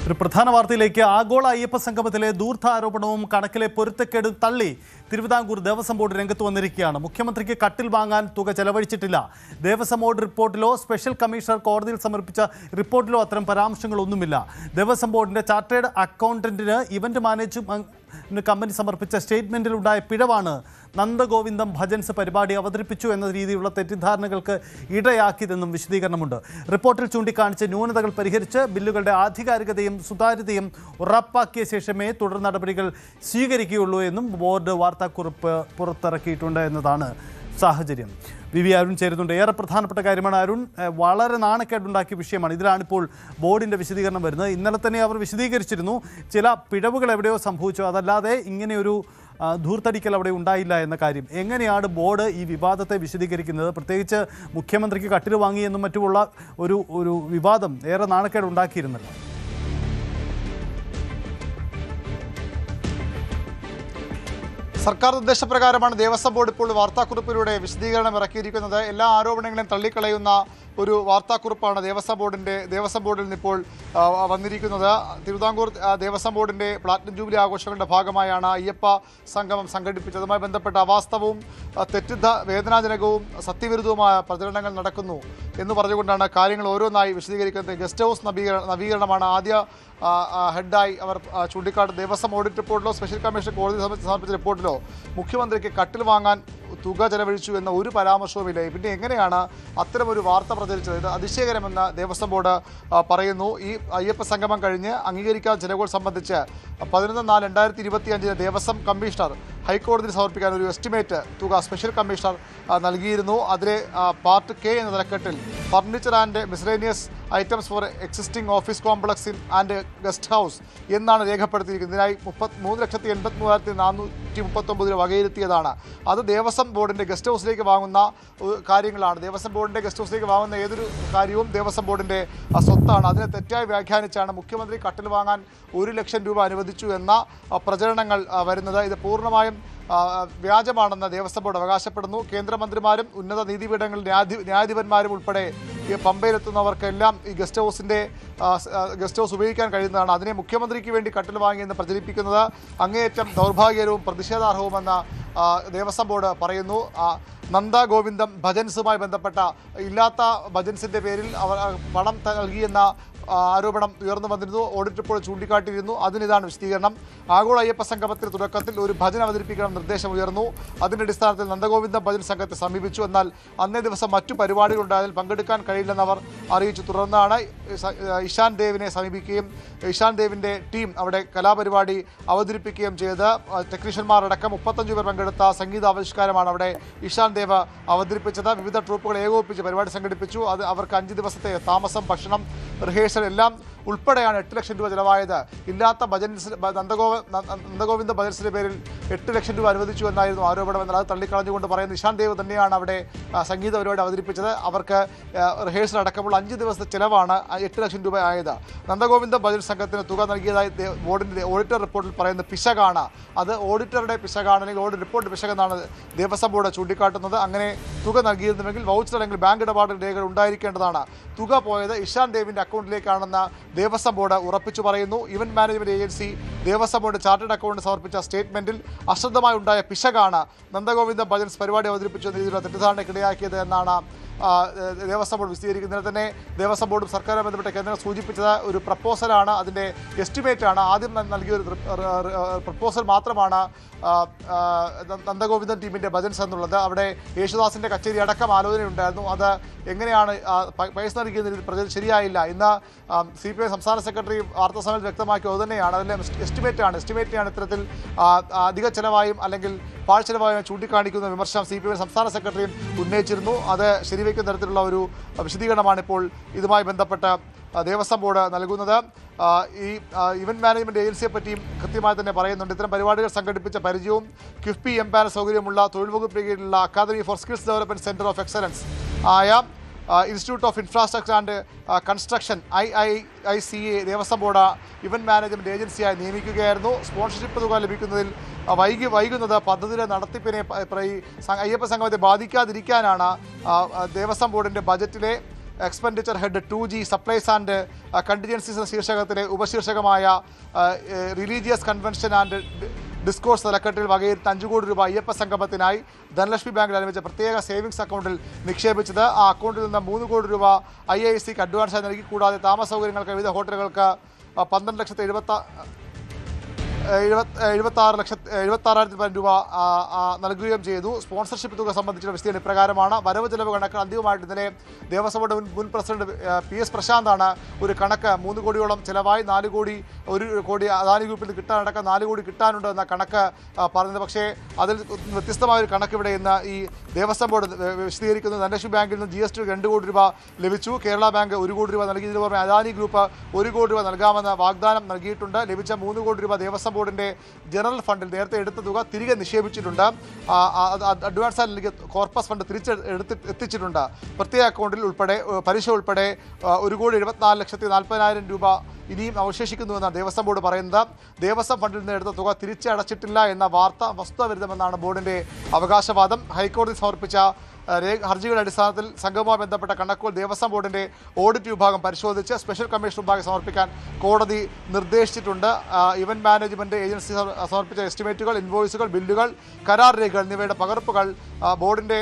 ഒരു പ്രധാന വാർത്തയിലേക്ക്. ആഗോള അയ്യപ്പ സംഗമത്തിലെ ധൂർത്ത ആരോപണവും കണക്കിലെ പൊരുത്തക്കേടും തള്ളി തിരുവിതാംകൂർ ദേവസ്വം ബോർഡ് രംഗത്ത് വന്നിരിക്കുകയാണ്. മുഖ്യമന്ത്രിക്ക് കട്ടിൽ വാങ്ങാൻ തുക ചെലവഴിച്ചിട്ടില്ല. ദേവസ്വം ബോർഡ് റിപ്പോർട്ടിലോ സ്പെഷ്യൽ കമ്മീഷണർ കോടതിയിൽ സമർപ്പിച്ച റിപ്പോർട്ടിലോ അത്തരം പരാമർശങ്ങളൊന്നുമില്ല. ദേവസ്വം ബോർഡിന്റെ ചാർട്ടേഡ് അക്കൗണ്ടന്റിന് ഇവന്റ് മാനേജ്മെന്റ് കമ്പനി സമർപ്പിച്ച സ്റ്റേറ്റ്മെന്റിലുണ്ടായ പിഴവാണ് നന്ദഗോവിന്ദം ഭജൻസ് പരിപാടി അവതരിപ്പിച്ചു എന്ന രീതിയിലുള്ള തെറ്റിദ്ധാരണകൾക്ക് ഇടയാക്കിയതെന്നും വിശദീകരണമുണ്ട്. റിപ്പോർട്ടിൽ ചൂണ്ടിക്കാണിച്ച ന്യൂനതകൾ പരിഹരിച്ച് ബില്ലുകളുടെ ആധികാരികതയും സുതാര്യതയും ഉറപ്പാക്കിയ ശേഷമേ തുടർ നടപടികൾ സ്വീകരിക്കുകയുള്ളൂ എന്നും ബോർഡ് വാർത്താക്കുറിപ്പ് പുറത്തിറക്കിയിട്ടുണ്ട് എന്നതാണ് സാഹചര്യം. വി അരുൺ ചേരുന്നുണ്ട്. ഏറെ പ്രധാനപ്പെട്ട കാര്യമാണ് അരുൺ. വളരെ നാണക്കേടുണ്ടാക്കിയ വിഷയമാണ്. ഇതിലാണിപ്പോൾ ബോർഡിൻ്റെ വിശദീകരണം വരുന്നത്. ഇന്നലെ തന്നെ അവർ വിശദീകരിച്ചിരുന്നു ചില പിഴവുകൾ എവിടെയോ സംഭവിച്ചു, അതല്ലാതെ ഇങ്ങനെയൊരു ധൂർത്തടിക്കൽ അവിടെ ഉണ്ടായില്ല എന്ന കാര്യം. എങ്ങനെയാണ് ബോർഡ് ഈ വിവാദത്തെ വിശദീകരിക്കുന്നത്? പ്രത്യേകിച്ച് മുഖ്യമന്ത്രിക്ക് കട്ടിൽ വാങ്ങിയെന്നും മറ്റുമുള്ള ഒരു വിവാദം ഏറെ നാണക്കേട് ഉണ്ടാക്കിയിരുന്നല്ലോ. സർക്കാർ നിർദ്ദേശപ്രകാരമാണ് ദേവസ്വം ബോർഡ് ഇപ്പോൾ വാർത്താക്കുറിപ്പിലൂടെ വിശദീകരണം ഇറക്കിയിരിക്കുന്നത്. എല്ലാ ആരോപണങ്ങളെയും തള്ളിക്കളയുന്ന ഒരു വാർത്താക്കുറിപ്പാണ് ദേവസ്വം ബോർഡിൽ നിന്ന് ഇപ്പോൾ വന്നിരിക്കുന്നത്. തിരുവിതാംകൂർ ദേവസ്വം ബോർഡിൻ്റെ പ്ലാറ്റിനം ജൂബിലി ആഘോഷങ്ങളുടെ ഭാഗമായാണ് അയ്യപ്പ സംഗമം സംഘടിപ്പിച്ചത്. അതുമായി ബന്ധപ്പെട്ട അവാസ്തവവും വേദനാജനകവും സത്യവിരുദ്ധവുമായ പ്രചരണങ്ങൾ നടക്കുന്നു എന്ന് പറഞ്ഞുകൊണ്ടാണ് കാര്യങ്ങൾ ഓരോന്നായി വിശദീകരിക്കുന്നത്. ഗസ്റ്റ് ഹൗസ് നവീകരണമാണ് ആദ്യ ഹെഡായി അവർ ചൂണ്ടിക്കാട്ടുന്നത്. ദേവസ്വം ഓഡിറ്റ് റിപ്പോർട്ടിലോ സ്പെഷ്യൽ കമ്മീഷൻ കോടതി സമർപ്പിച്ച റിപ്പോർട്ടിലോ മുഖ്യമന്ത്രിക്ക് കട്ടിൽ വാങ്ങാൻ തുക ചെലവഴിച്ചു എന്ന ഒരു പരാമർശവുമില്ല. പിന്നെ എങ്ങനെയാണ് അത്തരമൊരു വാർത്ത പ്രചരിച്ചത്? ഇത് അതിശയകരമെന്ന് ദേവസ്വം ബോർഡ് പറയുന്നു. ഈ അയ്യപ്പ സംഗമം കഴിഞ്ഞ് അംഗീകരിക്കാത്ത ചെലവുകൾ സംബന്ധിച്ച് 11/4/2025 ദേവസ്വം കമ്മീഷണർ ഹൈക്കോടതിയിൽ സമർപ്പിക്കാൻ ഒരു എസ്റ്റിമേറ്റ് തുക സ്പെഷ്യൽ കമ്മീഷണർ നൽകിയിരുന്നു. അതിലെ പാർട്ട് കെ എന്ന തലക്കെട്ടിൽ furniture and miscellaneous items four existing office complex and guest house എന്നാണ് രേഖപ്പെടുത്തിയിരിക്കുന്നത്. ഇതിനായി 3,83,439 രൂപ വകയിരുത്തിയതാണ്. അത് ദേവസ്വം ബോർഡിൻ്റെ ഗസ്റ്റ് ഹൗസിലേക്ക് വാങ്ങുന്ന കാര്യങ്ങളാണ്. ദേവസ്വം ബോർഡിൻ്റെ ഗസ്റ്റ് ഹൗസിലേക്ക് വാങ്ങുന്ന ഏതൊരു കാര്യവും ദേവസ്വം ബോർഡിൻ്റെ സ്വത്താണ്. അതിനെ തെറ്റായി വ്യാഖ്യാനിച്ചാണ് മുഖ്യമന്ത്രി കട്ടിൽ വാങ്ങാൻ 1 ലക്ഷം രൂപ അനുവദിച്ചു എന്ന പ്രചരണങ്ങൾ വരുന്നത്. ഇത് പൂർണ്ണമായും വ്യാജമാണെന്ന് ദേവസ്വം ബോർഡ് അവകാശപ്പെടുന്നു. കേന്ദ്രമന്ത്രിമാരും ഉന്നത നീതിപീഠങ്ങളിൽ ന്യായാധിപന്മാരും ഉൾപ്പെടെ ഈ പമ്പയിലെത്തുന്നവർക്കെല്ലാം ഈ ഗസ്റ്റ് ഹൗസ് ഉപയോഗിക്കാൻ കഴിയുന്നതാണ്. അതിനെ മുഖ്യമന്ത്രിക്ക് വേണ്ടി കട്ടിൽ വാങ്ങിയെന്ന് പ്രചരിപ്പിക്കുന്നത് അങ്ങേയറ്റം ദൗർഭാഗ്യകരവും പ്രതിഷേധാർഹവുമെന്ന് ദേവസ്വം ബോർഡ് പറയുന്നു. നന്ദഗോവിന്ദം ഭജൻസുമായി ബന്ധപ്പെട്ട ഇല്ലാത്ത ഭജൻസിൻ്റെ പേരിൽ അവർ പണം നൽകിയെന്ന ആരോപണം ഉയർന്നു വന്നിരുന്നു. Audit report ചൂണ്ടിക്കാട്ടിയിരുന്നു. അതിനിതാണ് വിശദീകരണം. ആഗോള അയ്യപ്പ സംഗമത്തിന് തുടക്കത്തിൽ ഒരു ഭജൻ അവതരിപ്പിക്കണം നിർദ്ദേശം ഉയർന്നു. അതിൻ്റെ അടിസ്ഥാനത്തിൽ നന്ദഗോവിന്ദം ഭജൻ സംഘത്തെ സമീപിച്ചു. എന്നാൽ അന്നേ ദിവസം മറ്റു പരിപാടികളുണ്ടായതിൽ പങ്കെടുക്കാൻ കഴിയില്ലെന്ന് അവർ അറിയിച്ചു. തുടർന്നാണ് ഇഷാൻ ദേവിനെ സമീപിക്കുകയും ഇഷാൻ ദേവിൻ്റെ ടീം അവിടെ കലാപരിപാടി അവതരിപ്പിക്കുകയും ചെയ്ത് ടെക്നീഷ്യന്മാരടക്കം 35 പേർ പങ്കെടുത്ത സംഗീതാവിഷ്കാരമാണ് അവിടെ ഇഷാൻ ദേവ് അവതരിപ്പിച്ചത്. വിവിധ ട്രൂപ്പുകൾ ഏകോപിപ്പിച്ച് പരിപാടി സംഘടിപ്പിച്ചു. അത് അവർക്ക് 5 ദിവസത്തെ താമസം, ഭക്ഷണം, റിഹേഴ്സൽ എല്ലാം ഉൾപ്പെടെയാണ് 8 ലക്ഷം രൂപ ചിലവായത്. ഇല്ലാത്ത നന്ദഗോവിന്ദ ഭജൻസിൻ്റെ പേരിൽ 8 ലക്ഷം രൂപ അനുവദിച്ചു എന്നായിരുന്നു ആരോപണം. എന്നാൽ അത് തള്ളിക്കളഞ്ഞുകൊണ്ട് പറയുന്ന ഇഷാൻ ദേവ് തന്നെയാണ് അവിടെ സംഗീത പരിപാടി അവതരിപ്പിച്ചത്. അവർക്ക് റിഹേഴ്സൽ അടക്കമുള്ള 5 ദിവസത്തെ ചിലവാണ് 8 ലക്ഷം രൂപ ആയത്. നന്ദഗോവിന്ദ ഭജൻ സംഘത്തിന് തുക നൽകിയതായി ബോർഡിൻ്റെ ഓഡിറ്റർ റിപ്പോർട്ടിൽ പറയുന്ന പിശകാണ്. അത് ഓഡിറ്ററുടെ പിശകാണ്, അല്ലെങ്കിൽ ഓഡിറ്റ് റിപ്പോർട്ട് പിശകെന്നാണ് ദേവസ്വം ബോർഡ് ചൂണ്ടിക്കാട്ടുന്നത്. അങ്ങനെ തുക നൽകിയിരുന്നുവെങ്കിൽ വൗച്ചർ അല്ലെങ്കിൽ ബാങ്ക് ഇടപാട് രേഖകൾ ഉണ്ടായിരിക്കേണ്ടതാണ്. തുക പോയത് ഇഷാൻ ദേവിൻ്റെ അക്കൗണ്ടിലേക്കാണെന്ന് ദേവസ്വം ബോർഡ് ഉറപ്പിച്ചു പറയുന്നു. Event management agency Devaswom board chartered account സമർപ്പിച്ച സ്റ്റേറ്റ്മെന്റിൽ അശ്രദ്ധമായി ഉണ്ടായ പിശകാണ് നന്ദഗോവിന്ദ ഭജൻസ് പരിപാടി അവതരിപ്പിച്ചു എന്ന രീതിയിലുള്ള തെറ്റിദ്ധാരണയ്ക്കിടയാക്കിയത് എന്നാണ് ദേവസ്വം ബോർഡ് വിശദീകരിക്കുന്നത്. തന്നെ ദേവസ്വം ബോർഡും സർക്കാരുമായി ബന്ധപ്പെട്ട കേന്ദ്രം സൂചിപ്പിച്ചത് ഒരു പ്രപ്പോസലാണ്, അതിൻ്റെ എസ്റ്റിമേറ്റാണ്. ആദ്യം നൽകിയൊരു പ്രപ്പോസൽ മാത്രമാണ് നന്ദഗോവിന്ദൻ ടീമിൻ്റെ ഭജൻസ് എന്നുള്ളത്. അവിടെ യേശുദാസിൻ്റെ കച്ചേരി അടക്കം ആലോചനയുണ്ടായിരുന്നു. അത് എങ്ങനെയാണ് പൈസ നൽകിയത് ശരിയായില്ല. ഇന്ന് CPI സംസ്ഥാന സെക്രട്ടറി വാർത്താസമ്മേളനത്തിൽ വ്യക്തമാക്കിയത് അതുതന്നെയാണ്. അതിലെ എസ്റ്റിമേറ്റിനാണ് ഇത്തരത്തിൽ അധിക ചെലവായും അല്ലെങ്കിൽ പാഴ്ചെലവായും ചൂണ്ടിക്കാണിക്കുന്ന വിമർശനം CPI സംസ്ഥാന സെക്രട്ടറിയും ഉന്നയിച്ചിരുന്നു. അത് ശരിവയ്ക്കുന്ന തരത്തിലുള്ള ഒരു വിശദീകരണമാണ് ഇപ്പോൾ ഇതുമായി ബന്ധപ്പെട്ട് ദേവസ്വം ബോർഡ് നൽകുന്നത്. ഈ ഇവന്റ് മാനേജ്മെൻറ്റ് ഏജൻസിയെ പറ്റിയും കൃത്യമായി തന്നെ പറയുന്നുണ്ട്. ഇത്തരം പരിപാടികൾ സംഘടിപ്പിച്ച പരിചയവും കിഫ്ബി എംപാനൽ സൗകര്യമുള്ള തൊഴിൽ വകുപ്പ് കീഴിലുള്ള academy for skills development centre of excellence ആയ institute of infrastructure and construction IICA Devaswom board event management ഏജൻസിയായി നിയമിക്കുകയായിരുന്നു. സ്പോൺസർഷിപ്പ് തുക ലഭിക്കുന്നതിൽ വൈകുന്നത് പദ്ധതിയുടെ നടത്തിപ്പിനെ അയ്യപ്പ സംഗമത്തെ ബാധിക്കാതിരിക്കാനാണ് ദേവസ്വം ബോർഡിൻ്റെ ബജറ്റിലെ expenditure head 2G supplies and contingencies എന്ന ശീർഷകത്തിലെ ഉപശീർഷകമായ റിലീജിയസ് കൺവെൻഷൻ ആൻഡ് ഡിസ്കോഴ്സ് തലക്കെട്ടിൽ വകയിരുത്തി 5 കോടി രൂപ അയ്യപ്പ സംഗമത്തിനായി ധനലക്ഷ്മി ബാങ്കിൽ ആരംഭിച്ച പ്രത്യേക സേവിങ്സ് അക്കൗണ്ടിൽ നിക്ഷേപിച്ചത്. ആ അക്കൗണ്ടിൽ നിന്ന് 3 കോടി രൂപ IICക്ക് അഡ്വാൻസായി നൽകി. കൂടാതെ താമസ സൗകര്യങ്ങൾക്ക് വിവിധ ഹോട്ടലുകൾക്ക് 12,76,000 രൂപ നൽകുകയും ചെയ്തു. സ്പോൺസർഷിപ്പ് തുക സംബന്ധിച്ചുള്ള വിശദീകരണം ഇപ്രകാരമാണ്. വരവ് ചെലവ് കണക്ക് അന്തിമമായിട്ട് ഇന്നലെ ദേവസ്വം ബോർഡ് മുൻ പ്രസിഡന്റ് PS പ്രശാന്താണ് ഒരു കണക്ക് 3 കോടിയോളം ചിലവായി 4 കോടി 1 കോടി അദാനി ഗ്രൂപ്പിൽ നിന്ന് കിട്ടാനടക്കം 4 കോടി കിട്ടാനുണ്ട് എന്ന കണക്ക് പറഞ്ഞത്. പക്ഷേ അതിൽ വ്യത്യസ്തമായ ഒരു കണക്ക് ഇവിടെ ഇന്ന് ഈ ദേവസ്വം ബോർഡ് വിശദീകരിക്കുന്നത്. ധനലക്ഷ്മി ബാങ്കിൽ നിന്ന് GST 2 കോടി രൂപ ലഭിച്ചു. കേരള ബാങ്ക് 1 കോടി രൂപ നൽകിയതിനു പുറമെ അദാനി ഗ്രൂപ്പ് 1 കോടി രൂപ നൽകാമെന്ന് വാഗ്ദാനം നൽകിയിട്ടുണ്ട്. ലഭിച്ച 3 കോടി രൂപ ദേവസ്വം ബോർഡിന്റെ ജനറൽ ഫണ്ടിൽ നേരത്തെ എടുത്ത തുക തിരികെ നിക്ഷേപിച്ചിട്ടുണ്ട്. അഡ്വാൻസായി നൽകിയ കോർപ്പസ് ഫണ്ട് എത്തിച്ചിട്ടുണ്ട്. പ്രത്യേക അക്കൗണ്ടിൽ ഉൾപ്പെടെ പലിശ ഉൾപ്പെടെ 1,74,40,000 രൂപ ഇനിയും അവശേഷിക്കുന്നുവെന്നാണ് ദേവസ്വം ബോർഡ് പറയുന്നത്. ദേവസ്വം ഫണ്ടിൽ നിന്ന് എടുത്ത തുക തിരിച്ചടച്ചിട്ടില്ല എന്ന വാർത്ത വസ്തുതാവിരുദ്ധമെന്നാണ് ബോർഡിന്റെ അവകാശവാദം. ഹൈക്കോടതി സമർപ്പിച്ച ഹർജികളുടെ അടിസ്ഥാനത്തിൽ സംഘവുമായി ബന്ധപ്പെട്ട കണക്കുകൾ ദേവസ്വം ബോർഡിന്റെ ഓഡിറ്റ് വിഭാഗം പരിശോധിച്ച് സ്പെഷ്യൽ കമ്മീഷൻ മുമ്പാകെ സമർപ്പിക്കാൻ കോടതി നിർദ്ദേശിച്ചിട്ടുണ്ട്. ഇവന്റ് മാനേജ്മെന്റ് ഏജൻസി സമർപ്പിച്ച എസ്റ്റിമേറ്റുകൾ, ഇൻവോയ്സുകൾ, ബില്ലുകൾ, കരാർ രേഖകൾ എന്നിവയുടെ പകർപ്പുകൾ ബോർഡിന്റെ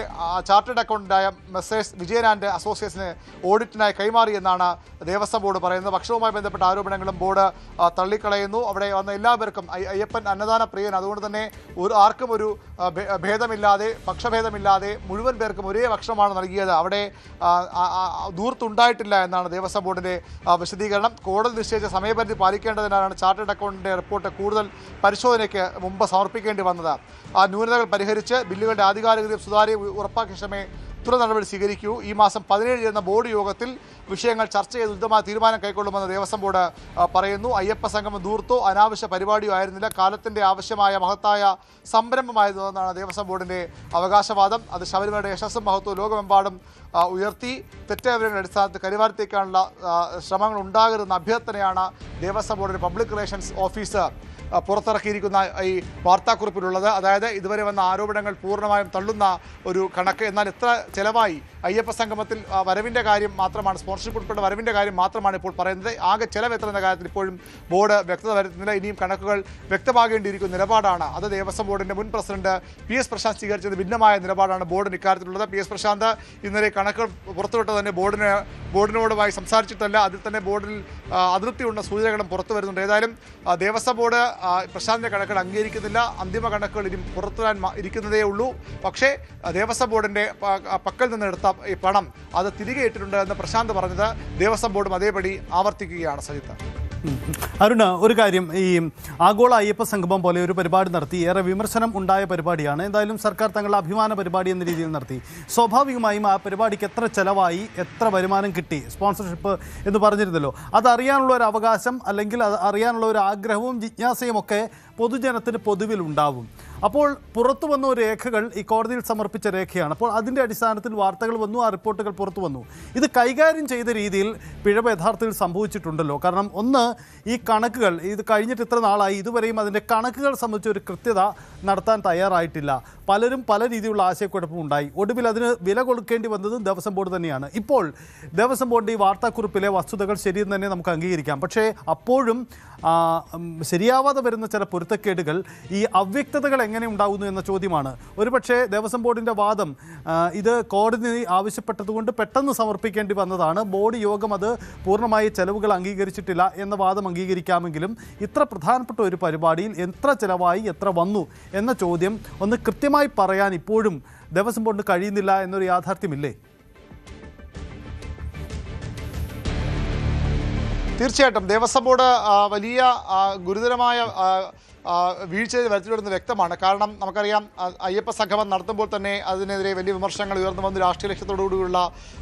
ചാർട്ടേഡ് അക്കൗണ്ടന്റായ മെസ്സേഴ്സ് വിജയൻ ആൻഡ് അസോസിയേറ്റ്സിന് ഓഡിറ്റിനായി കൈമാറിയെന്നാണ് ദേവസ്വം ബോർഡ് പറയുന്നത്. ഭക്ഷണവുമായി ബന്ധപ്പെട്ട ആരോപണങ്ങളും ബോർഡ് തള്ളിക്കളയുന്നു. അവിടെ വന്ന എല്ലാവർക്കും അയ്യപ്പൻ അന്നദാന പ്രിയൻ, അതുകൊണ്ട് തന്നെ ആർക്കും ഒരു ഭേദമില്ലാതെ പക്ഷഭേദമില്ലാതെ മുഴുവൻ പേർക്കും ഒരേ ഭക്ഷണമാണ് നൽകിയത്. അവിടെ ദൂർത്തുണ്ടായിട്ടില്ല എന്നാണ് ദേവസ്വം ബോർഡിന്റെ വിശദീകരണം. കോടതി നിശ്ചയിച്ച സമയപരിധി പാലിക്കേണ്ടതിനാണ് ചാർട്ടേഡ് അക്കൗണ്ടിന്റെ റിപ്പോർട്ട് കൂടുതൽ പരിശോധനയ്ക്ക് മുമ്പ് സമർപ്പിക്കേണ്ടി വന്നത്. ആ ന്യൂനതകൾ പരിഹരിച്ച് ബില്ലുകളുടെ ആധികാരികതയും സുതാര്യവും ഉറപ്പാക്കിയ ശേഷമേ തുടർ നടപടി സ്വീകരിക്കൂ. ഈ മാസം 17 ചേർന്ന ബോർഡ് യോഗത്തിൽ വിഷയങ്ങൾ ചർച്ച ചെയ്ത് ഉചിതമായ തീരുമാനം കൈക്കൊള്ളുമെന്ന് ദേവസ്വം ബോർഡ് പറയുന്നു. അയ്യപ്പ സംഗമം ദൂർത്തോ അനാവശ്യ പരിപാടിയോ ആയിരുന്നില്ല, കാലത്തിന്റെ ആവശ്യമായ മഹത്തായ സംരംഭമായിരുന്നു എന്നാണ് ദേവസ്വം ബോർഡിന്റെ അവകാശവാദം. അത് ശബരിമലയുടെ യശസ്സും മഹത്വവും ലോകമെമ്പാടും ഉയർത്തി തെറ്റായ വിവരങ്ങളുടെ അടിസ്ഥാനത്തിൽ കരിവാരത്തേക്കാനുള്ള ശ്രമങ്ങൾ ഉണ്ടാകരുതെന്ന അഭ്യർത്ഥനയാണ് ദേവസ്വം ബോർഡിന്റെ പബ്ലിക് റിലേഷൻസ് ഓഫീസ് പുറത്തിറക്കിയിരിക്കുന്ന ഈ വാർത്താക്കുറിപ്പിലുള്ളത്. അതായത് ഇതുവരെ വന്ന ആരോപണങ്ങൾ പൂർണ്ണമായും തള്ളുന്ന ഒരു കണക്ക്. എന്നാൽ എത്ര ചെലവായി അയ്യപ്പ സംഗമത്തിൽ വരവിൻ്റെ കാര്യം മാത്രമാണ്, സ്പോൺസർഷിപ്പ് ഉൾപ്പെടെ വരവിൻ്റെ കാര്യം മാത്രമാണ് ഇപ്പോൾ പറയുന്നത്. ആകെ ചെലവ് എത്ര എന്ന കാര്യത്തിൽ ഇപ്പോഴും ബോർഡ് വ്യക്തത വരുത്തുന്നില്ല. ഇനിയും കണക്കുകൾ വ്യക്തമാകേണ്ടിയിരിക്കുന്ന നിലപാടാണ്. അത് ദേവസ്വം ബോർഡിൻ്റെ മുൻ പ്രസിഡന്റ് PS പ്രശാന്ത് സ്വീകരിച്ചത് ഭിന്നമായ നിലപാടാണ് ബോർഡിന് ഇക്കാര്യത്തിലുള്ളത്. PS പ്രശാന്ത് ഇന്നലെ കണക്കുകൾ പുറത്തുവിട്ടത് തന്നെ ബോർഡിനോടുമായി സംസാരിച്ചിട്ടല്ല, അതിൽ തന്നെ ബോർഡിൽ അതൃപ്തിയുള്ള സൂചനകളും പുറത്തു വരുന്നുണ്ട്. ഏതായാലും ദേവസ്വം ബോർഡ് പ്രശാന്തിൻ്റെ കണക്കുകൾ അംഗീകരിക്കുന്നില്ല. അന്തിമ കണക്കുകൾ ഇനി പുറത്തുവരാൻ ഇരിക്കുന്നതേ ഉള്ളൂ. പക്ഷേ ദേവസ്വം ബോർഡിൻ്റെ പക്കൽ നിന്നെടുത്ത ഈ പണം അത് തിരികെ ഇട്ടിട്ടുണ്ട് എന്ന് പ്രശാന്ത് പറഞ്ഞത് ദേവസ്വം ബോർഡും അതേപടി ആവർത്തിക്കുകയാണ്. സജിത്ത്, അരുണ, ഒരു കാര്യം, ഈ ആഗോള അയ്യപ്പ സംഗമം പോലെ ഒരു പരിപാടി നടത്തി, ഏറെ വിമർശനം ഉണ്ടായ പരിപാടിയാണ്. എന്തായാലും സർക്കാർ തങ്ങളുടെ അഭിമാന പരിപാടി എന്ന രീതിയിൽ നടത്തി. സ്വാഭാവികമായും ആ പരിപാടിക്ക് എത്ര ചെലവായി, എത്ര വരുമാനം കിട്ടി, സ്പോൺസർഷിപ്പ് എന്ന് പറഞ്ഞിരുന്നല്ലോ, അതറിയാനുള്ള ഒരു അവകാശം അല്ലെങ്കിൽ അത് അറിയാനുള്ള ഒരു ആഗ്രഹവും ജിജ്ഞാസയും ഒക്കെ പൊതുജനത്തിന് പൊതുവിലുണ്ടാവും. അപ്പോൾ പുറത്തു വന്ന രേഖകൾ ഈ കോടതിയിൽ സമർപ്പിച്ച രേഖയാണ്. അപ്പോൾ അതിൻ്റെ അടിസ്ഥാനത്തിൽ വാർത്തകൾ വന്നു, ആ റിപ്പോർട്ടുകൾ പുറത്തു വന്നു. ഇത് കൈകാര്യം ചെയ്ത രീതിയിൽ പിഴവ് യഥാർത്ഥത്തിൽ സംഭവിച്ചിട്ടുണ്ടല്ലോ. കാരണം ഒന്ന്, ഈ കണക്കുകൾ ഇത് കഴിഞ്ഞിട്ട് ഇത്ര നാളായി, ഇതുവരെയും അതിൻ്റെ കണക്കുകൾ സംബന്ധിച്ച് ഒരു കൃത്യത നടത്താൻ തയ്യാറായിട്ടില്ല. പലരും പല രീതിയിലുള്ള ആശയക്കുഴപ്പം ഉണ്ടായി. ഒടുവിൽ അതിന് വില കൊടുക്കേണ്ടി വന്നതും ദേവസ്വം ബോർഡ് തന്നെയാണ്. ഇപ്പോൾ ദേവസ്വം ബോർഡിൻ്റെ ഈ വാർത്താക്കുറിപ്പിലെ വസ്തുതകൾ ശരിയെന്ന് തന്നെ നമുക്ക് അംഗീകരിക്കാം. പക്ഷേ അപ്പോഴും ശരിയാവാതെ വരുന്ന ചില പൊരുത്തക്കേടുകൾ, ഈ അവ്യക്തതകൾ എങ്ങനെ ഉണ്ടാകുന്നു എന്ന ചോദ്യമാണ്. ഒരുപക്ഷേ ദേവസ്വം ബോർഡിൻ്റെ വാദം ഇത് കോടതി ആവശ്യപ്പെട്ടതുകൊണ്ട് പെട്ടെന്ന് സമർപ്പിക്കേണ്ടി വന്നതാണ്, ബോർഡ് യോഗം അത് പൂർണ്ണമായി ചെലവുകൾ അംഗീകരിച്ചിട്ടില്ല എന്ന വാദം അംഗീകരിക്കാമെങ്കിലും ഇത്ര പ്രധാനപ്പെട്ട ഒരു പരിപാടിയിൽ എത്ര ചെലവായി, എത്ര വന്നു എന്ന ചോദ്യം ഒന്ന് കൃത്യമായി പറയാൻ ഇപ്പോഴും ദേവസ്വം ബോർഡിന് കഴിയുന്നില്ല എന്നൊരു യാഥാർത്ഥ്യമില്ലേ? തീർച്ചയായിട്ടും ദേവസ്വം ബോർഡ് വലിയ ഗുരുതരമായ വീഴ്ച വരുത്തിയിടുന്നത് വ്യക്തമാണ്. കാരണം നമുക്കറിയാം, അയ്യപ്പ സംഗമം നടത്തുമ്പോൾ തന്നെ അതിനെതിരെ വലിയ വിമർശനങ്ങൾ ഉയർന്നു വന്നു. രാഷ്ട്രീയ ലക്ഷ്യത്തോടുകൂടിയുള്ള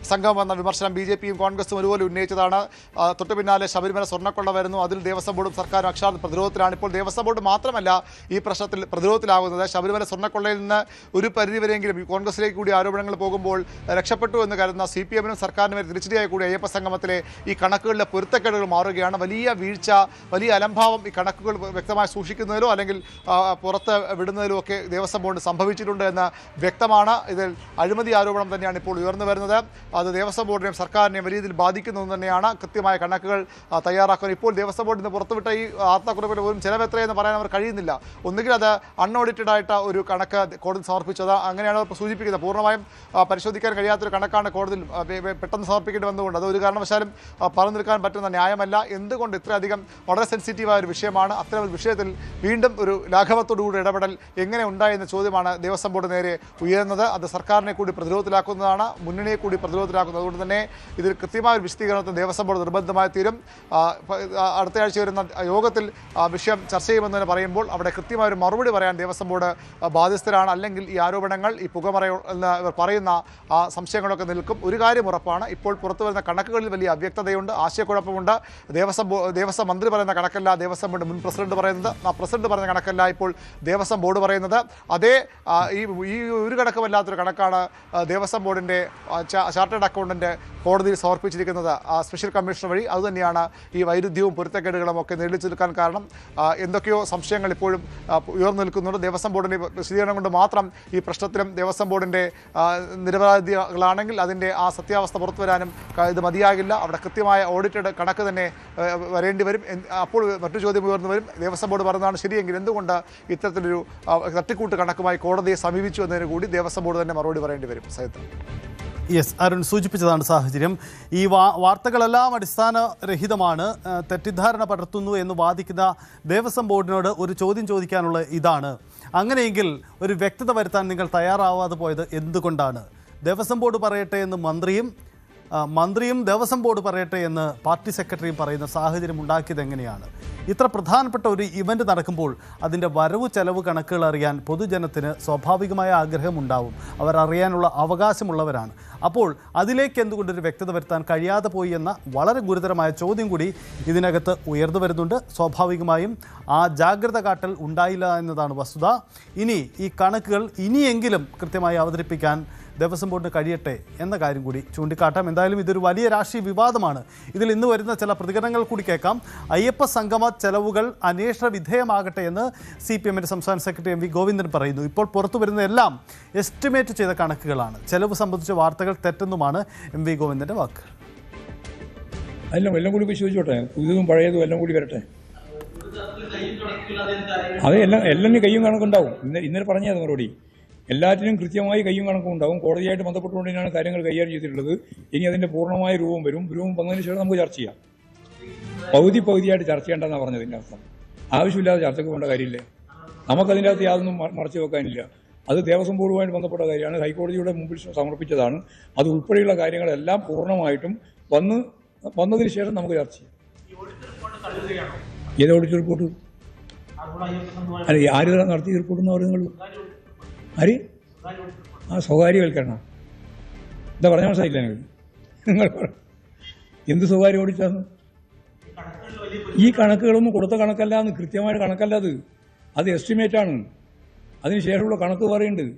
സംഗമം എന്ന വിമർശനം BJPയും കോൺഗ്രസും ഒരുപോലെ ഉന്നയിച്ചതാണ്. തൊട്ടു പിന്നാലെ ശബരിമല സ്വർണ്ണക്കൊള്ള വരുന്നു, അതിൽ ദേവസ്വം ബോർഡും സർക്കാരും അക്ഷാർത്ഥ പ്രതിരോധത്തിലാണ്. ഇപ്പോൾ ദേവസ്വം ബോർഡ് മാത്രമല്ല ഈ പ്രശ്നത്തിൽ പ്രതിരോധത്തിലാകുന്നത്. ശബരിമല സ്വർണ്ണക്കൊള്ളയിൽ നിന്ന് ഒരു പരിധിവരെയെങ്കിലും കോൺഗ്രസിലേക്ക് കൂടി ആരോപണങ്ങൾ പോകുമ്പോൾ രക്ഷപ്പെട്ടു എന്ന് കരുതുന്ന CPMനും സർക്കാരിനും വരെ തിരിച്ചടിയായി കൂടി അയ്യപ്പ സംഗമത്തിലെ ഈ കണക്കുകളിലെ പൊരുത്തക്കേടുകൾ മാറുകയാണ്. വലിയ വീഴ്ച, വലിയ അലംഭാവം ഈ കണക്കുകൾ വ്യക്തമായി സൂക്ഷിക്കുന്നത് നൽകുന്നതിലോ അല്ലെങ്കിൽ പുറത്ത് വിടുന്നതിലോ ഒക്കെ ദേവസ്വം ബോർഡ് സംഭവിച്ചിട്ടുണ്ട് എന്ന് വ്യക്തമാണ്. ഇതിൽ അഴിമതി ആരോപണം തന്നെയാണ് ഇപ്പോൾ ഉയർന്നു വരുന്നത്. അത് ദേവസ്വം ബോർഡിനെയും സർക്കാരിനെയും വലിയ രീതിയിൽ ബാധിക്കുന്നു തന്നെയാണ്. കൃത്യമായ കണക്കുകൾ തയ്യാറാക്കുക. ഇപ്പോൾ ദേവസ്വം ബോർഡിൽ നിന്ന് പുറത്തുവിട്ട ഈ വാർത്താക്കുറിപ്പിൽ പോലും ചിലവ് എത്രയെന്ന് പറയാൻ അവർ കഴിയുന്നില്ല. ഒന്നുകിൽ അത് അൺഓഡിറ്റഡ് ആയിട്ട് ഒരു കണക്ക് കോടതി സമർപ്പിച്ചത്, അങ്ങനെയാണ് അവർ സൂചിപ്പിക്കുന്നത്. പൂർണ്ണമായും പരിശോധിക്കാൻ കഴിയാത്തൊരു കണക്കാണ് കോടതിയിൽ പെട്ടെന്ന് സമർപ്പിക്കേണ്ടി വന്നുകൊണ്ട് അത് ഒരു കാരണവശാലും പറഞ്ഞു നിൽക്കാൻ പറ്റുന്ന ന്യായമല്ല. എന്തുകൊണ്ട് ഇത്രയധികം വളരെ സെൻസിറ്റീവായ ഒരു വിഷയമാണ്. അത്തരം ഒരു വിഷയത്തിൽ വീണ്ടും ഒരു ലാഘവത്തോടുകൂടി ഇടപെടൽ എങ്ങനെ ഉണ്ടായെന്ന ചോദ്യമാണ് ദേവസ്വം ബോർഡ് നേരെ ഉയരുന്നത്. അത് സർക്കാരിനെ കൂടി പ്രതിരോധത്തിലാക്കുന്നതാണ്, മുന്നണിയെ കൂടി പ്രതിരോധത്തിലാക്കുന്നത്. അതുകൊണ്ട് തന്നെ ഇതിൽ കൃത്യമായ ഒരു വിശദീകരണത്തിന് ദേവസ്വം ബോർഡ് നിർബന്ധമായി തീരും. അടുത്തയാഴ്ച വരുന്ന യോഗത്തിൽ വിഷയം ചർച്ച ചെയ്യുമെന്ന് തന്നെ പറയുമ്പോൾ അവിടെ കൃത്യമായ ഒരു മറുപടി പറയാൻ ദേവസ്വം ബോർഡ് ബാധ്യസ്ഥരാണ്. അല്ലെങ്കിൽ ഈ ആരോപണങ്ങൾ, ഈ പുകമറ എന്ന് ഇവർ പറയുന്ന ആ സംശയങ്ങളൊക്കെ നിൽക്കും. ഒരു കാര്യം ഉറപ്പാണ്, ഇപ്പോൾ പുറത്തു വരുന്ന കണക്കുകളിൽ വലിയ അവ്യക്തതയുണ്ട്, ആശയക്കുഴപ്പമുണ്ട്. ദേവസ്വം മന്ത്രി പറയുന്ന കണക്കല്ല ദേവസ്വം ബോർഡ് മുൻ പ്രസിഡന്റ് പറയുന്നത്, ആ പ്രസിഡന്റ് പറഞ്ഞ കണക്കല്ല ഇപ്പോൾ ദേവസ്വം ബോർഡ് പറയുന്നത്. അതേ ഈ ഒരു കണക്കുമല്ലാത്തൊരു കണക്കാണ് ദേവസ്വം ബോർഡിൻ്റെ ചാർട്ടേഡ് അക്കൗണ്ടന്റ് കോടതിയിൽ സമർപ്പിച്ചിരിക്കുന്നത് സ്പെഷ്യൽ കമ്മീഷണർ വഴി. അതുതന്നെയാണ് ഈ വൈരുദ്ധ്യവും പൊരുത്തക്കേടുകളും ഒക്കെ നേരിച്ചു നിൽക്കാൻ കാരണം. എന്തൊക്കെയോ സംശയങ്ങൾ ഇപ്പോഴും ഉയർന്നു നിൽക്കുന്നുണ്ട്. ദേവസ്വം ബോർഡിൻ്റെ വിശദീകരണം കൊണ്ട് മാത്രം ഈ പ്രശ്നത്തിലും ദേവസ്വം ബോർഡിൻ്റെ നിരപരാധികളാണെങ്കിൽ അതിൻ്റെ ആ സത്യാവസ്ഥ പുറത്തു വരാനും ഇത് മതിയാകില്ല. അവിടെ കൃത്യമായ ഓഡിറ്റഡ് കണക്ക് തന്നെ വരേണ്ടി വരും. അപ്പോൾ മറ്റു ചോദ്യം ഉയർന്നു വരും, ദേവസ്വം ബോർഡ് പറഞ്ഞതാണ് ശരിയെങ്കിൽ എന്തുകൊണ്ട് ഇത്തരത്തിലൊരു തട്ടിക്കൂട്ട് കണക്കുമായി കോടതിയെ സമീപിച്ചു എന്നതിന് കൂടി ദേവസ്വം ബോർഡ് തന്നെ മറുപടി പറയേണ്ടി വരും. യെസ്, അരുൺ സൂചിപ്പിച്ചതാണ് സാഹചര്യം. ഈ വാർത്തകളെല്ലാം അടിസ്ഥാനരഹിതമാണ്, തെറ്റിദ്ധാരണ പടർത്തുന്നു എന്ന് വാദിക്കുന്ന ദേവസ്വം ബോർഡിനോട് ഒരു ചോദ്യം ചോദിക്കാനുള്ള ഇതാണ്. അങ്ങനെയെങ്കിൽ ഒരു വ്യക്തത വരുത്താൻ നിങ്ങൾ തയ്യാറാവാതെ പോയത് എന്തുകൊണ്ടാണ്? ദേവസ്വം ബോർഡ് പറയട്ടെ എന്ന് മന്ത്രിയും ദേവസ്വം ബോർഡ് പറയട്ടെ എന്ന് പാർട്ടി സെക്രട്ടറിയും പറയുന്ന സാഹചര്യം ഉണ്ടാക്കിയത് എങ്ങനെയാണ്? ഇത്ര പ്രധാനപ്പെട്ട ഒരു ഇവൻ്റ് നടക്കുമ്പോൾ അതിൻ്റെ വരവ് ചെലവ് കണക്കുകൾ അറിയാൻ പൊതുജനത്തിന് സ്വാഭാവികമായ ആഗ്രഹമുണ്ടാവും. അവർ അറിയാനുള്ള അവകാശമുള്ളവരാണ്. അപ്പോൾ അതിലേക്ക് എന്തുകൊണ്ടൊരു വ്യക്തത വരുത്താൻ കഴിയാതെ പോയി എന്ന വളരെ ഗുരുതരമായ ചോദ്യം കൂടി ഇതിനകത്ത് ഉയർന്നു വരുന്നുണ്ട്. സ്വാഭാവികമായും ആ ജാഗ്രത കാട്ടൽ ഉണ്ടായില്ല എന്നതാണ് വസ്തുത. ഇനി ഈ കണക്കുകൾ ഇനിയെങ്കിലും കൃത്യമായി അവതരിപ്പിക്കാൻ ദേവസ്വം ബോർഡിന് കഴിയട്ടെ എന്ന കാര്യം കൂടി ചൂണ്ടിക്കാട്ടാം. എന്തായാലും ഇതൊരു വലിയ രാഷ്ട്രീയ വിവാദമാണ്. ഇതിൽ ഇന്ന് വരുന്ന ചില പ്രതികരണങ്ങൾ കൂടി കേൾക്കാം. അയ്യപ്പ സംഗമ ചെലവുകൾ അന്വേഷണ വിധേയമാകട്ടെ എന്ന് CPM-ന്റെ സംസ്ഥാന സെക്രട്ടറി MV ഗോവിന്ദൻ പറയുന്നു. ഇപ്പോൾ പുറത്തു വരുന്ന എല്ലാം എസ്റ്റിമേറ്റ് ചെയ്ത കണക്കുകളാണ്. ചെലവ് സംബന്ധിച്ച വാർത്തകൾ തെറ്റെന്നുമാണ് MV ഗോവിന്ദൻ്റെ വാക്ക്. എല്ലാം കൂടി പരിശോധിച്ചോട്ടെ, പുതിയതും പഴയതും എല്ലാം കൂടി വരട്ടെ. അത് എല്ലാം കയ്യും കണക്കുണ്ടാവും. ഇന്നലെ പറഞ്ഞത് മറുപടി എല്ലാറ്റിനും കൃത്യമായി കയ്യും കണക്കും ഉണ്ടാവും. കോടതിയായിട്ട് ബന്ധപ്പെട്ടുകൊണ്ടാണ് കാര്യങ്ങൾ കൈകാര്യം ചെയ്തിട്ടുള്ളത്. ഇനി അതിൻ്റെ പൂർണ്ണമായ രൂപം വന്നതിന് ശേഷം നമുക്ക് ചർച്ച ചെയ്യാം. പകുതിയായിട്ട് ചർച്ച ചെയ്യേണ്ടെന്നാണ് പറഞ്ഞതിൻ്റെ അർത്ഥം. ആവശ്യമില്ലാതെ ചർച്ചയ്ക്ക് പോകേണ്ട കാര്യമില്ല. നമുക്കതിൻ്റെ അകത്ത് യാതൊന്നും മറച്ചു വെക്കാനില്ല. അത് ദേവസ്വം ബോർഡുമായിട്ട് ബന്ധപ്പെട്ട കാര്യമാണ്. ഹൈക്കോടതിയുടെ മുമ്പിൽ സമർപ്പിച്ചതാണ്. അത് ഉൾപ്പെടെയുള്ള കാര്യങ്ങളെല്ലാം പൂർണ്ണമായിട്ടും വന്നതിന് ശേഷം നമുക്ക് ചർച്ച ചെയ്യാം. ഏത് ഓഡിറ്റ് റിപ്പോർട്ട്? അല്ല, ആര് നടത്തിയ റിപ്പോർട്ടെന്ന് പറയുന്നത്? ആര്? സ്വകാര്യവൽക്കരണം. എന്താ പറഞ്ഞ മനസ്സിലായില്ല നിങ്ങൾ? എന്ത് സ്വകാര്യ ഓഡിറ്റാണ്? ഈ കണക്കുകളൊന്നും കൊടുത്ത കണക്കല്ല, കൃത്യമായ കണക്കല്ല. അത് എസ്റ്റിമേറ്റാണ്. അതിനുശേഷമുള്ള കണക്ക് പറയുന്നുണ്ട്.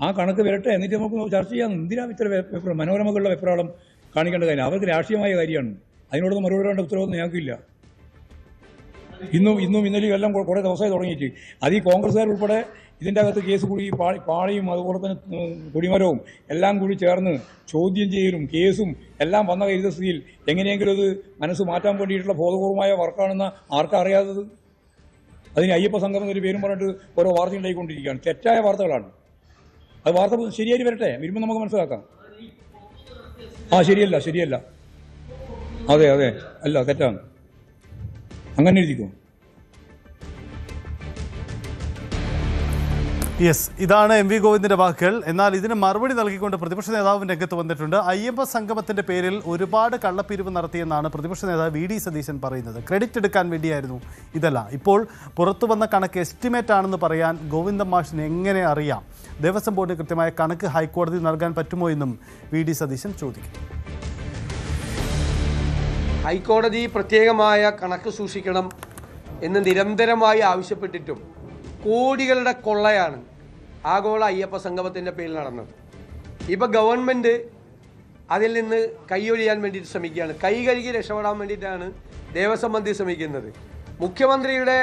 ആ കണക്ക് വരട്ടെ, എന്നിട്ട് നമുക്ക് ചർച്ച ചെയ്യാം. എന്തിനാ ഇത്ര മനോരമകളുടെ വെപ്രാളം കാണിക്കേണ്ട കാര്യം? അവർക്ക് രാഷ്ട്രീയമായ കാര്യമാണ്. അതിനോടൊന്നും മറുപടി വേണ്ട ഉത്തരവൊന്നും ഞങ്ങൾക്കില്ല. ഇന്നും ഇന്നലെയും എല്ലാം കുറേ ദിവസമായി തുടങ്ങിയിട്ട് അത് ഈ കോൺഗ്രസ്സുകാരുൾപ്പെടെ ഇതിൻ്റെ അകത്ത് കേസ് കൂടി പാളിയും അതുപോലെ തന്നെ കൊടിമരവും എല്ലാം കൂടി ചേർന്ന് ചോദ്യം ചെയ്യലും കേസും എല്ലാം വന്ന കരുതസ്ഥിതിയിൽ എങ്ങനെയെങ്കിലും അത് മനസ്സ് മാറ്റാൻ വേണ്ടിയിട്ടുള്ള ബോധപൂർവമായ വർക്കാണെന്ന് ആർക്കാ അറിയാത്തത്? അതിന് അയ്യപ്പ സംഘം എന്നൊരു പേരും പറഞ്ഞിട്ട് ഓരോ വാർത്ത ഉണ്ടായിക്കൊണ്ടിരിക്കുകയാണ്. തെറ്റായ വാർത്തകളാണ്. അത് വാർത്ത ശരിയായി വരട്ടെ, വരുമ്പോൾ നമുക്ക് മനസ്സിലാക്കാം. ശരിയല്ല. അതെ അല്ല, തെറ്റാണ്. അങ്ങനെ എഴുതിക്കും. യെസ്, ഇതാണ് MV ഗോവിന്ദൻ്റെ വാക്കുകൾ. എന്നാൽ ഇതിന് മറുപടി നൽകിക്കൊണ്ട് പ്രതിപക്ഷ നേതാവ് രംഗത്ത് വന്നിട്ടുണ്ട്. അയ്യപ്പ സംഗമത്തിൻ്റെ പേരിൽ ഒരുപാട് കള്ളപ്പിരിവ് നടത്തിയെന്നാണ് പ്രതിപക്ഷ നേതാവ് VD സതീശൻ പറയുന്നത്. ക്രെഡിറ്റ് എടുക്കാൻ വേണ്ടിയായിരുന്നു ഇതല്ല. ഇപ്പോൾ പുറത്തു വന്ന കണക്ക് എസ്റ്റിമേറ്റ് ആണെന്ന് പറയാൻ ഗോവിന്ദൻ മാഷിന് എങ്ങനെ അറിയാം? ദേവസ്വം ബോർഡ് കൃത്യമായ കണക്ക് ഹൈക്കോടതി നൽകാൻ പറ്റുമോ എന്നും VD സതീശൻ ചോദിക്കും. ഹൈക്കോടതി പ്രത്യേകമായ കണക്ക് സൂക്ഷിക്കണം എന്ന് നിരന്തരമായി ആവശ്യപ്പെട്ടിട്ടും കോടികളുടെ കൊള്ളയാണ് ആഗോള അയ്യപ്പ സംഗമത്തിൻ്റെ പേരിൽ നടന്നത്. ഇപ്പോൾ ഗവൺമെൻറ് അതിൽ നിന്ന് കൈയൊഴിയാൻ വേണ്ടിയിട്ട് ശ്രമിക്കുകയാണ്. കൈ കഴുകി രക്ഷപ്പെടാൻ വേണ്ടിയിട്ടാണ് ദേവസ്വം മന്ത്രി ശ്രമിക്കുന്നത്. മുഖ്യമന്ത്രിയുടെ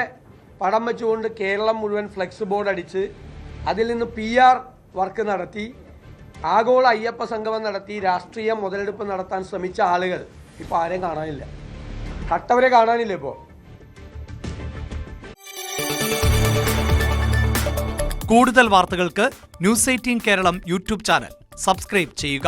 പടം വെച്ചുകൊണ്ട് കേരളം മുഴുവൻ ഫ്ലെക്സ് ബോർഡ് അടിച്ച് അതിൽ നിന്ന് PR വർക്ക് നടത്തി ആഗോള അയ്യപ്പ സംഗമം നടത്തി രാഷ്ട്രീയ മുതലെടുപ്പ് നടത്താൻ ശ്രമിച്ച ആളുകൾ ഇപ്പോൾ ആരെയും കാണാനില്ല. കട്ടവരെ കാണാനില്ല ഇപ്പോൾ. കൂടുതൽ വാർത്തകൾക്ക് news 18 Keralam YouTube channel subscribe ചെയ്യുക.